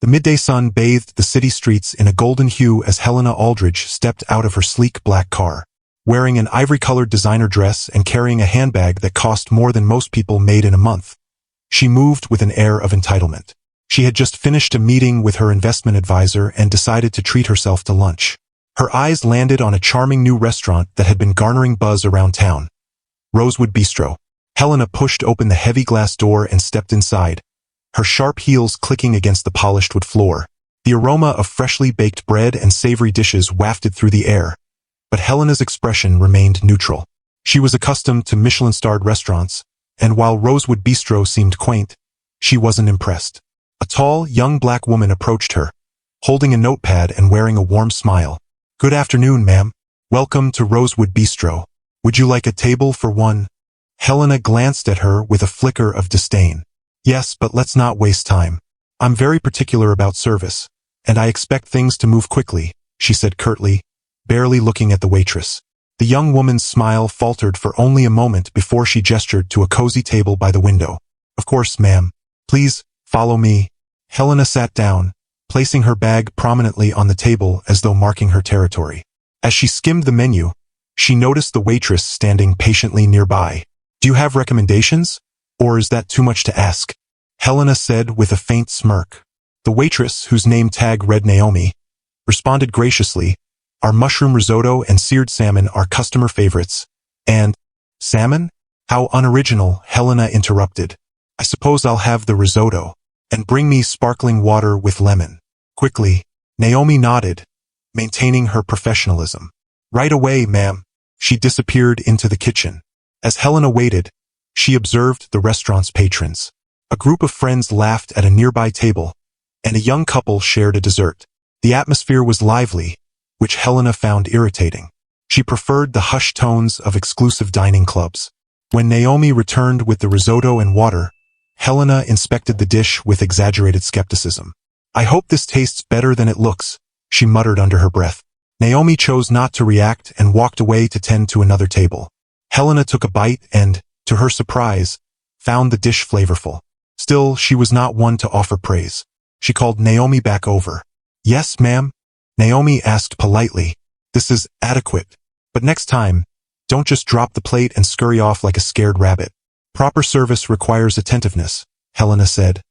The midday sun bathed the city streets in a golden hue as Helena Aldridge stepped out of her sleek black car. Wearing an ivory-colored designer dress and carrying a handbag that cost more than most people made in a month, she moved with an air of entitlement. She had just finished a meeting with her investment advisor and decided to treat herself to lunch. Her eyes landed on a charming new restaurant that had been garnering buzz around town. Rosewood Bistro. Helena pushed open the heavy glass door and stepped inside, her sharp heels clicking against the polished wood floor. The aroma of freshly baked bread and savory dishes wafted through the air, but Helena's expression remained neutral. She was accustomed to Michelin-starred restaurants, and while Rosewood Bistro seemed quaint, she wasn't impressed. A tall, young black woman approached her, holding a notepad and wearing a warm smile. "Good afternoon, ma'am. Welcome to Rosewood Bistro. Would you like a table for one?" Helena glanced at her with a flicker of disdain. "Yes, but let's not waste time. I'm very particular about service, and I expect things to move quickly," she said curtly, barely looking at the waitress. The young woman's smile faltered for only a moment before she gestured to a cozy table by the window. "Of course, ma'am. Please, follow me." Helena sat down, placing her bag prominently on the table as though marking her territory. As she skimmed the menu, she noticed the waitress standing patiently nearby. "Do you have recommendations? Or is that too much to ask?" Helena said with a faint smirk. The waitress, whose name tag read Naomi, responded graciously, "Our mushroom risotto and seared salmon are customer favorites." "And salmon? How unoriginal," Helena interrupted. "I suppose I'll have the risotto. And bring me sparkling water with lemon." Quickly, Naomi nodded, maintaining her professionalism. "Right away, ma'am." She disappeared into the kitchen. As Helena waited, she observed the restaurant's patrons. A group of friends laughed at a nearby table, and a young couple shared a dessert. The atmosphere was lively, which Helena found irritating. She preferred the hushed tones of exclusive dining clubs. When Naomi returned with the risotto and water, Helena inspected the dish with exaggerated skepticism. "I hope this tastes better than it looks," she muttered under her breath. Naomi chose not to react and walked away to tend to another table. Helena took a bite and, to her surprise, found the dish flavorful. Still, she was not one to offer praise. She called Naomi back over. "Yes, ma'am?" Naomi asked politely. "This is adequate. But next time, don't just drop the plate and scurry off like a scared rabbit." "Proper service requires attentiveness," Helena said,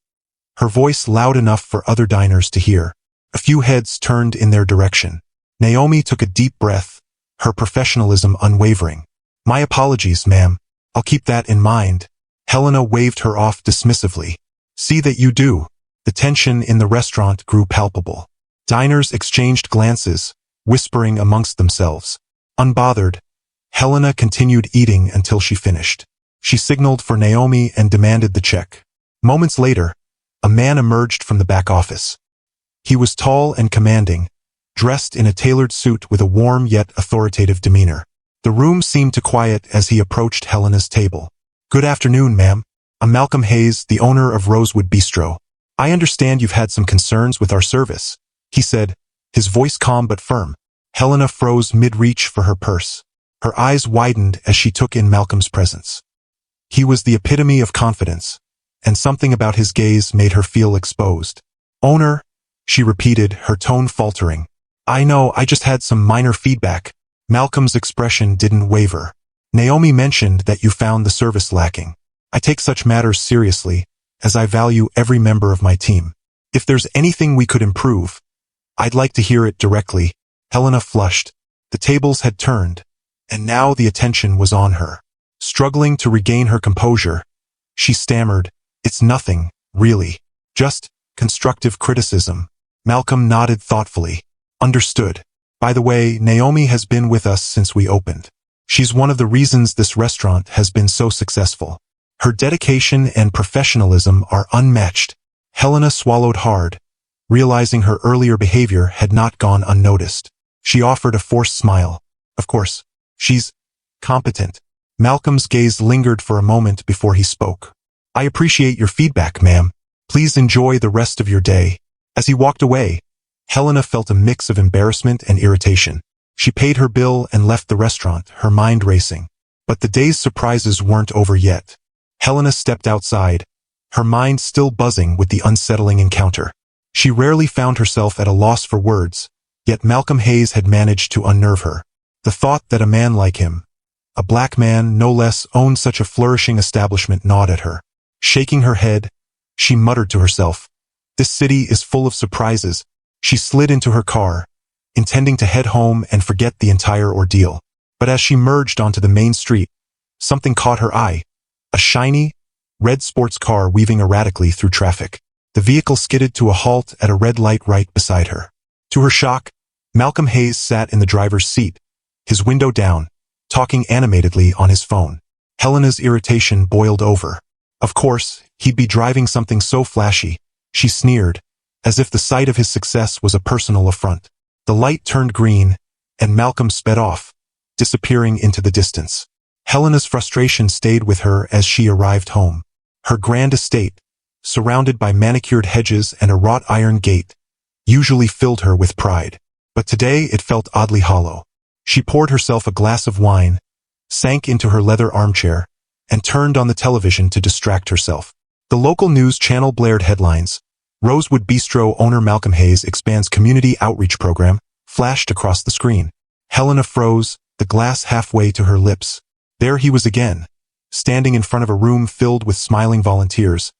her voice loud enough for other diners to hear. A few heads turned in their direction. Naomi took a deep breath, her professionalism unwavering. "My apologies, ma'am. I'll keep that in mind." Helena waved her off dismissively. "See that you do." The tension in the restaurant grew palpable. Diners exchanged glances, whispering amongst themselves. Unbothered, Helena continued eating until she finished. She signaled for Naomi and demanded the check. Moments later, a man emerged from the back office. He was tall and commanding, dressed in a tailored suit with a warm yet authoritative demeanor. The room seemed to quiet as he approached Helena's table. "Good afternoon, ma'am. I'm Malcolm Hayes, the owner of Rosewood Bistro. I understand you've had some concerns with our service," he said, his voice calm but firm. Helena froze mid-reach for her purse. Her eyes widened as she took in Malcolm's presence. He was the epitome of confidence, and something about his gaze made her feel exposed. "Owner," she repeated, her tone faltering. "I know, I just had some minor feedback." Malcolm's expression didn't waver. "Naomi mentioned that you found the service lacking. I take such matters seriously, as I value every member of my team. If there's anything we could improve, I'd like to hear it directly." Helena flushed. The tables had turned, and now the attention was on her. Struggling to regain her composure, she stammered, "It's nothing, really. Just constructive criticism." Malcolm nodded thoughtfully. "Understood. By the way, Naomi has been with us since we opened. She's one of the reasons this restaurant has been so successful. Her dedication and professionalism are unmatched." Helena swallowed hard, realizing her earlier behavior had not gone unnoticed. She offered a forced smile. "Of course, she's competent." Malcolm's gaze lingered for a moment before he spoke. "I appreciate your feedback, ma'am. Please enjoy the rest of your day." As he walked away, Helena felt a mix of embarrassment and irritation. She paid her bill and left the restaurant, her mind racing. But the day's surprises weren't over yet. Helena stepped outside, her mind still buzzing with the unsettling encounter. She rarely found herself at a loss for words, yet Malcolm Hayes had managed to unnerve her. The thought that a man like him, a black man no less, owned such a flourishing establishment gnawed at her. Shaking her head, she muttered to herself, "This city is full of surprises." She slid into her car, intending to head home and forget the entire ordeal. But as she merged onto the main street, something caught her eye. A shiny, red sports car weaving erratically through traffic. The vehicle skidded to a halt at a red light right beside her. To her shock, Malcolm Hayes sat in the driver's seat, his window down, talking animatedly on his phone. Helena's irritation boiled over. Of course, he'd be driving something so flashy, she sneered, as if the sight of his success was a personal affront. The light turned green, and Malcolm sped off, disappearing into the distance. Helena's frustration stayed with her as she arrived home. Her grand estate, surrounded by manicured hedges and a wrought iron gate, usually filled her with pride. But today it felt oddly hollow. She poured herself a glass of wine, sank into her leather armchair, and turned on the television to distract herself. The local news channel blared headlines. Rosewood Bistro owner Malcolm Hayes expands community outreach program, flashed across the screen. Helena froze, the glass halfway to her lips. There he was again, standing in front of a room filled with smiling volunteers,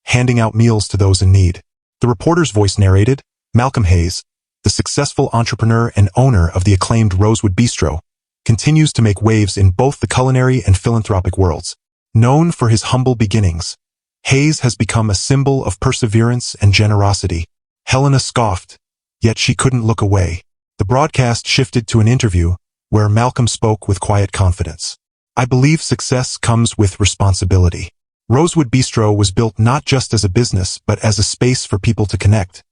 handing out meals to those in need. The reporter's voice narrated, Malcolm Hayes, the successful entrepreneur and owner of the acclaimed Rosewood Bistro, continues to make waves in both the culinary and philanthropic worlds. Known for his humble beginnings, Hayes has become a symbol of perseverance and generosity. Helena scoffed, yet she couldn't look away. The broadcast shifted to an interview where Malcolm spoke with quiet confidence. "I believe success comes with responsibility." Rosewood Bistro was built not just as a business but as a space for people to connect,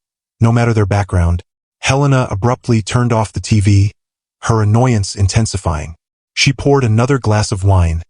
no matter their background. Helena abruptly turned off the TV, her annoyance intensifying. She poured another glass of wine,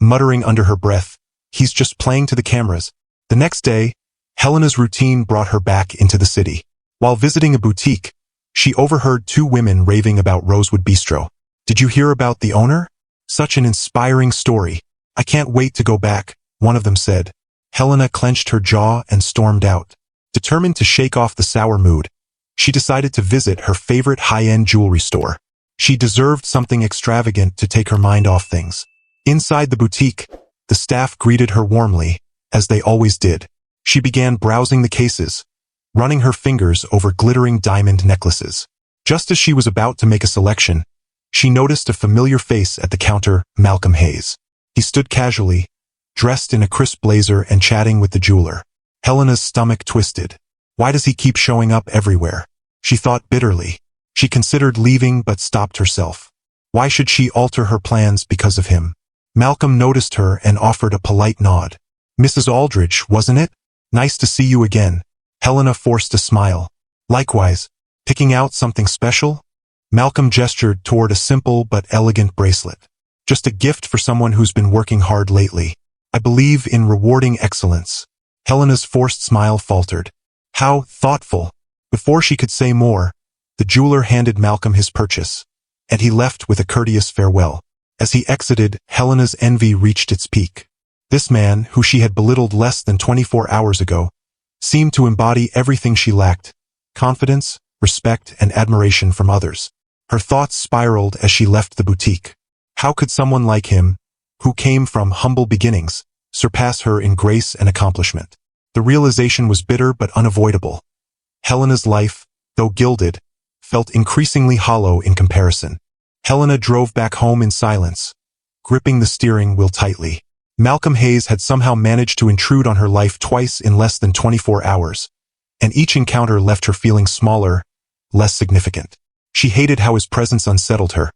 muttering under her breath, "He's just playing to the cameras." The next day, Helena's routine brought her back into the city. While visiting a boutique, she overheard two women raving about Rosewood Bistro. "Did you hear about the owner? Such an inspiring story. I can't wait to go back," one of them said. Helena clenched her jaw and stormed out. Determined to shake off the sour mood, she decided to visit her favorite high-end jewelry store. She deserved something extravagant to take her mind off things. Inside the boutique, the staff greeted her warmly, as they always did. She began browsing the cases, running her fingers over glittering diamond necklaces. Just as she was about to make a selection, she noticed a familiar face at the counter, Malcolm Hayes. He stood casually, dressed in a crisp blazer and chatting with the jeweler. Helena's stomach twisted. Why does he keep showing up everywhere? She thought bitterly. She considered leaving but stopped herself. Why should she alter her plans because of him? Malcolm noticed her and offered a polite nod. "Mrs. Aldrich, wasn't it? Nice to see you again." Helena forced a smile. "Likewise. Picking out something special?" Malcolm gestured toward a simple but elegant bracelet. "Just a gift for someone who's been working hard lately. I believe in rewarding excellence." Helena's forced smile faltered. "How thoughtful." Before she could say more, the jeweler handed Malcolm his purchase, and he left with a courteous farewell. As he exited, Helena's envy reached its peak. This man, who she had belittled less than 24 hours ago, seemed to embody everything she lacked: confidence, respect, and admiration from others. Her thoughts spiraled as she left the boutique. How could someone like him, who came from humble beginnings, surpass her in grace and accomplishment? The realization was bitter but unavoidable. Helena's life, though gilded, felt increasingly hollow in comparison. Helena drove back home in silence, gripping the steering wheel tightly. Malcolm Hayes had somehow managed to intrude on her life twice in less than 24 hours, and each encounter left her feeling smaller, less significant. She hated how his presence unsettled her,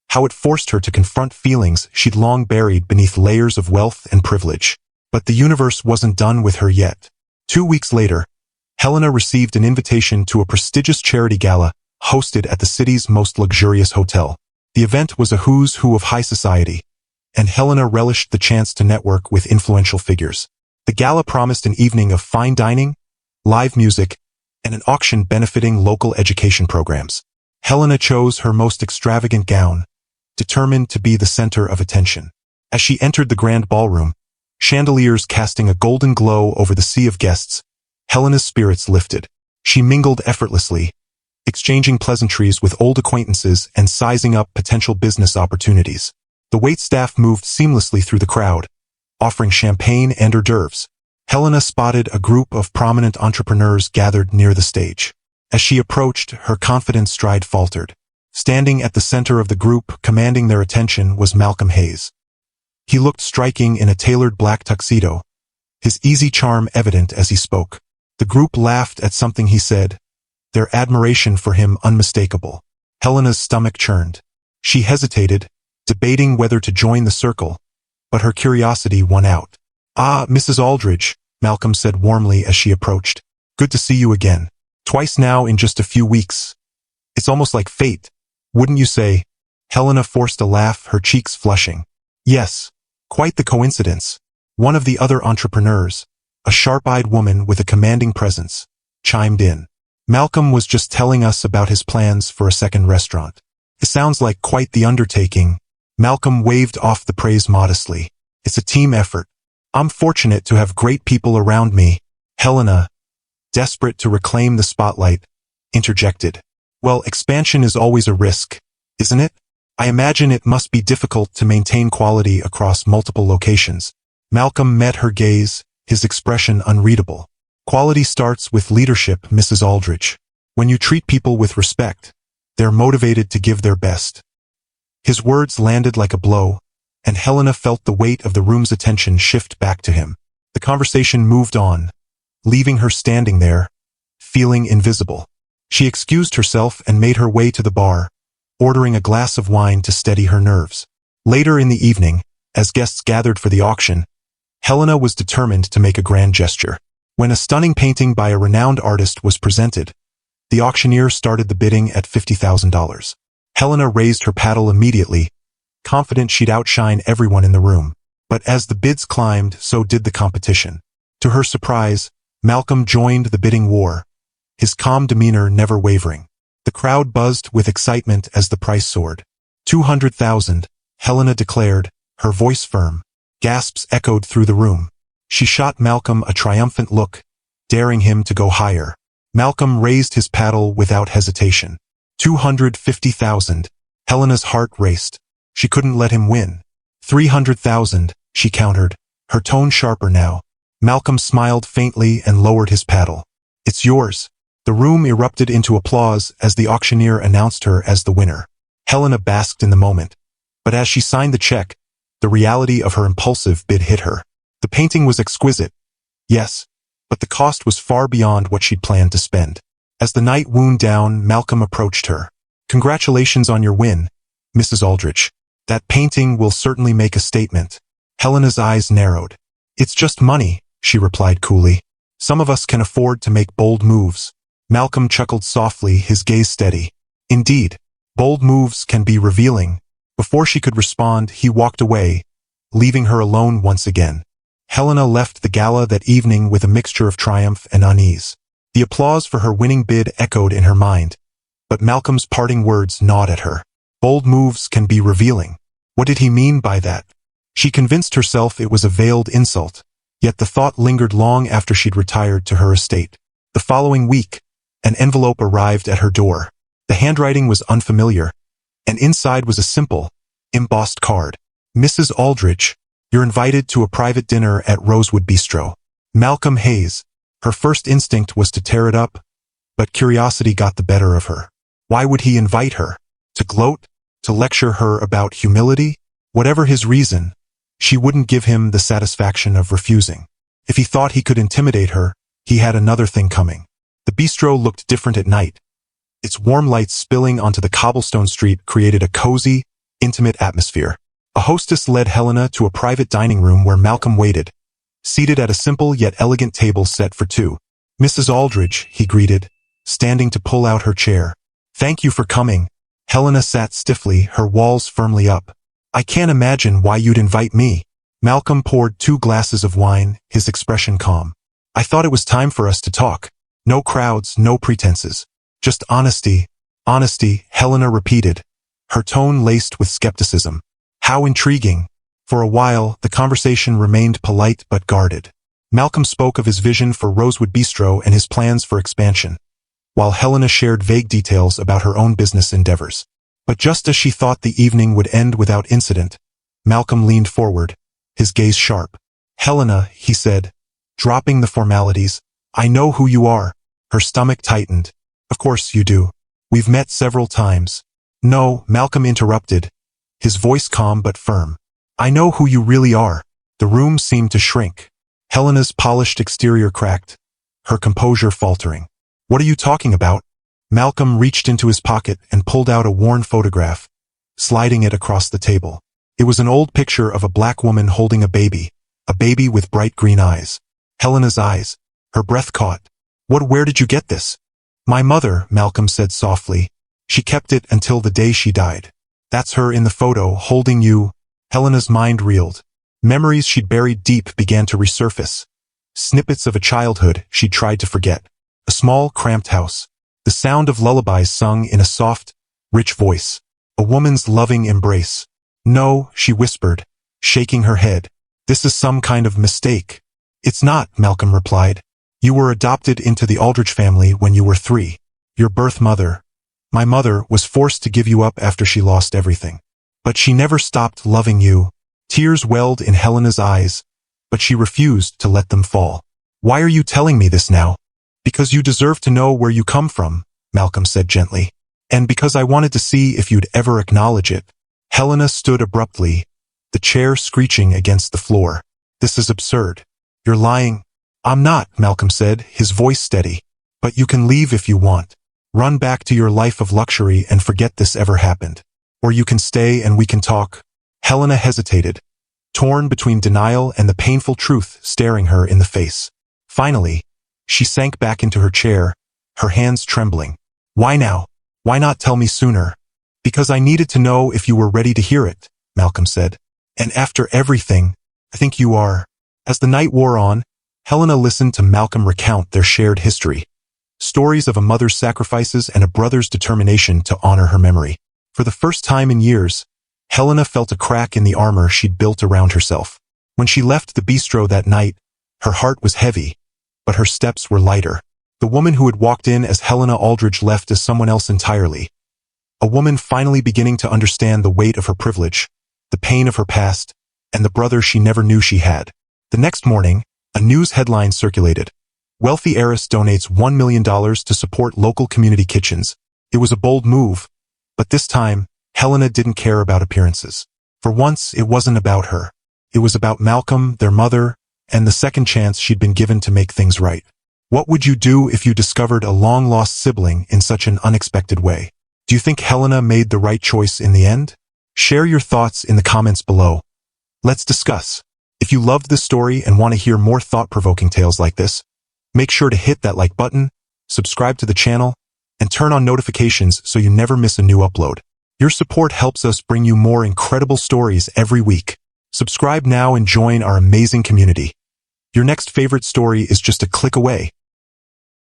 how it forced her to confront feelings she'd long buried beneath layers of wealth and privilege. But the universe wasn't done with her yet. 2 weeks later, Helena received an invitation to a prestigious charity gala hosted at the city's most luxurious hotel. The event was a who's who of high society, and Helena relished the chance to network with influential figures. The gala promised an evening of fine dining, live music, and an auction benefiting local education programs. Helena chose her most extravagant gown, determined to be the center of attention. As she entered the grand ballroom, chandeliers casting a golden glow over the sea of guests, Helena's spirits lifted. She mingled effortlessly, exchanging pleasantries with old acquaintances and sizing up potential business opportunities. The waitstaff moved seamlessly through the crowd, offering champagne and hors d'oeuvres. Helena spotted a group of prominent entrepreneurs gathered near the stage. As she approached, her confident stride faltered. Standing at the center of the group, commanding their attention, was Malcolm Hayes. He looked striking in a tailored black tuxedo, his easy charm evident as he spoke. The group laughed at something he said, their admiration for him unmistakable. Helena's stomach churned. She hesitated, debating whether to join the circle, but her curiosity won out. "Ah, Mrs. Aldridge," Malcolm said warmly as she approached. "Good to see you again. Twice now in just a few weeks. It's almost like fate, wouldn't you say?" Helena forced a laugh, her cheeks flushing. "Yes, quite the coincidence." One of the other entrepreneurs, a sharp-eyed woman with a commanding presence, chimed in. "Malcolm was just telling us about his plans for a second restaurant. It sounds like quite the undertaking." Malcolm waved off the praise modestly. "It's a team effort. I'm fortunate to have great people around me." Helena, desperate to reclaim the spotlight, interjected. "Well, expansion is always a risk, isn't it? I imagine it must be difficult to maintain quality across multiple locations." Malcolm met her gaze, his expression unreadable. "Quality starts with leadership, Mrs. Aldridge. When you treat people with respect, they're motivated to give their best." His words landed like a blow, and Helena felt the weight of the room's attention shift back to him. The conversation moved on, leaving her standing there, feeling invisible. She excused herself and made her way to the bar, ordering a glass of wine to steady her nerves. Later in the evening, as guests gathered for the auction, Helena was determined to make a grand gesture. When a stunning painting by a renowned artist was presented, the auctioneer started the bidding at $50,000. Helena raised her paddle immediately, confident she'd outshine everyone in the room. But as the bids climbed, so did the competition. To her surprise, Malcolm joined the bidding war, his calm demeanor never wavering. The crowd buzzed with excitement as the price soared. $200,000, Helena declared, her voice firm. Gasps echoed through the room. She shot Malcolm a triumphant look, daring him to go higher. Malcolm raised his paddle without hesitation. $250,000. Helena's heart raced. She couldn't let him win. $300,000, she countered, her tone sharper now. Malcolm smiled faintly and lowered his paddle. "It's yours." The room erupted into applause as the auctioneer announced her as the winner. Helena basked in the moment, but as she signed the check, the reality of her impulsive bid hit her. The painting was exquisite, yes, but the cost was far beyond what she'd planned to spend. As the night wound down, Malcolm approached her. "Congratulations on your win, Mrs. Aldridge. That painting will certainly make a statement." Helena's eyes narrowed. "It's just money," she replied coolly. "Some of us can afford to make bold moves." Malcolm chuckled softly, his gaze steady. "Indeed, bold moves can be revealing." Before she could respond, he walked away, leaving her alone once again. Helena left the gala that evening with a mixture of triumph and unease. The applause for her winning bid echoed in her mind, but Malcolm's parting words gnawed at her. Bold moves can be revealing. What did he mean by that? She convinced herself it was a veiled insult, yet the thought lingered long after she'd retired to her estate. The following week, an envelope arrived at her door. The handwriting was unfamiliar, and inside was a simple, embossed card. "Mrs. Aldridge, you're invited to a private dinner at Rosewood Bistro. Malcolm Hayes." Her first instinct was to tear it up, but curiosity got the better of her. Why would he invite her? To gloat? To lecture her about humility? Whatever his reason, she wouldn't give him the satisfaction of refusing. If he thought he could intimidate her, he had another thing coming. The bistro looked different at night. Its warm lights spilling onto the cobblestone street created a cozy, intimate atmosphere. A hostess led Helena to a private dining room where Malcolm waited, seated at a simple yet elegant table set for two. "Mrs. Aldridge," he greeted, standing to pull out her chair. "Thank you for coming." Helena sat stiffly, her walls firmly up. "I can't imagine why you'd invite me." Malcolm poured 2 glasses of wine, his expression calm. "I thought it was time for us to talk. No crowds, no pretenses. Just honesty." "Honesty," Helena repeated, her tone laced with skepticism. "How intriguing." For a while, the conversation remained polite but guarded. Malcolm spoke of his vision for Rosewood Bistro and his plans for expansion. while Helena shared vague details about her own business endeavors. But just as she thought the evening would end without incident, Malcolm leaned forward, his gaze sharp. "Helena," he said, dropping the formalities, "I know who you are." Her stomach tightened. "Of course you do. We've met several times." "No," Malcolm interrupted, his voice calm but firm. "I know who you really are." The room seemed to shrink. Helena's polished exterior cracked, her composure faltering. "What are you talking about?" Malcolm reached into his pocket and pulled out a worn photograph, sliding it across the table. It was an old picture of a black woman holding a baby with bright green eyes. Helena's eyes, her breath caught. Where did you get this?" "My mother," Malcolm said softly. "She kept it until the day she died." "That's her in the photo, holding you." Helena's mind reeled. Memories she'd buried deep began to resurface. Snippets of a childhood she'd tried to forget. A small, cramped house. The sound of lullabies sung in a soft, rich voice. A woman's loving embrace. "No," she whispered, shaking her head. "This is some kind of mistake." "It's not," Malcolm replied. "You were adopted into the Aldrich family when you were 3. Your birth mother, my mother, was forced to give you up after she lost everything. But she never stopped loving you." Tears welled in Helena's eyes, but she refused to let them fall. "Why are you telling me this now?" "Because you deserve to know where you come from," Malcolm said gently. "And because I wanted to see if you'd ever acknowledge it." Helena stood abruptly, the chair screeching against the floor. "This is absurd. You're lying." "I'm not," Malcolm said, his voice steady. "But you can leave if you want. Run back to your life of luxury and forget this ever happened. Or you can stay and we can talk." Helena hesitated, torn between denial and the painful truth staring her in the face. Finally, she sank back into her chair, her hands trembling. "Why now? Why not tell me sooner?" "Because I needed to know if you were ready to hear it," Malcolm said. "And after everything, I think you are." As the night wore on, Helena listened to Malcolm recount their shared history. Stories of a mother's sacrifices and a brother's determination to honor her memory. For the first time in years, Helena felt a crack in the armor she'd built around herself. When she left the bistro that night, her heart was heavy, but her steps were lighter. The woman who had walked in as Helena Aldrich left as someone else entirely. A woman finally beginning to understand the weight of her privilege, the pain of her past, and the brother she never knew she had. The next morning, a news headline circulated. Wealthy heiress donates $1 million to support local community kitchens. It was a bold move, but this time, Helena didn't care about appearances. For once, it wasn't about her. It was about Malcolm, their mother, and the second chance she'd been given to make things right. What would you do if you discovered a long-lost sibling in such an unexpected way? Do you think Helena made the right choice in the end? Share your thoughts in the comments below. Let's discuss. If you loved this story and want to hear more thought-provoking tales like this, make sure to hit that like button, subscribe to the channel, and turn on notifications so you never miss a new upload. Your support helps us bring you more incredible stories every week. Subscribe now and join our amazing community. Your next favorite story is just a click away.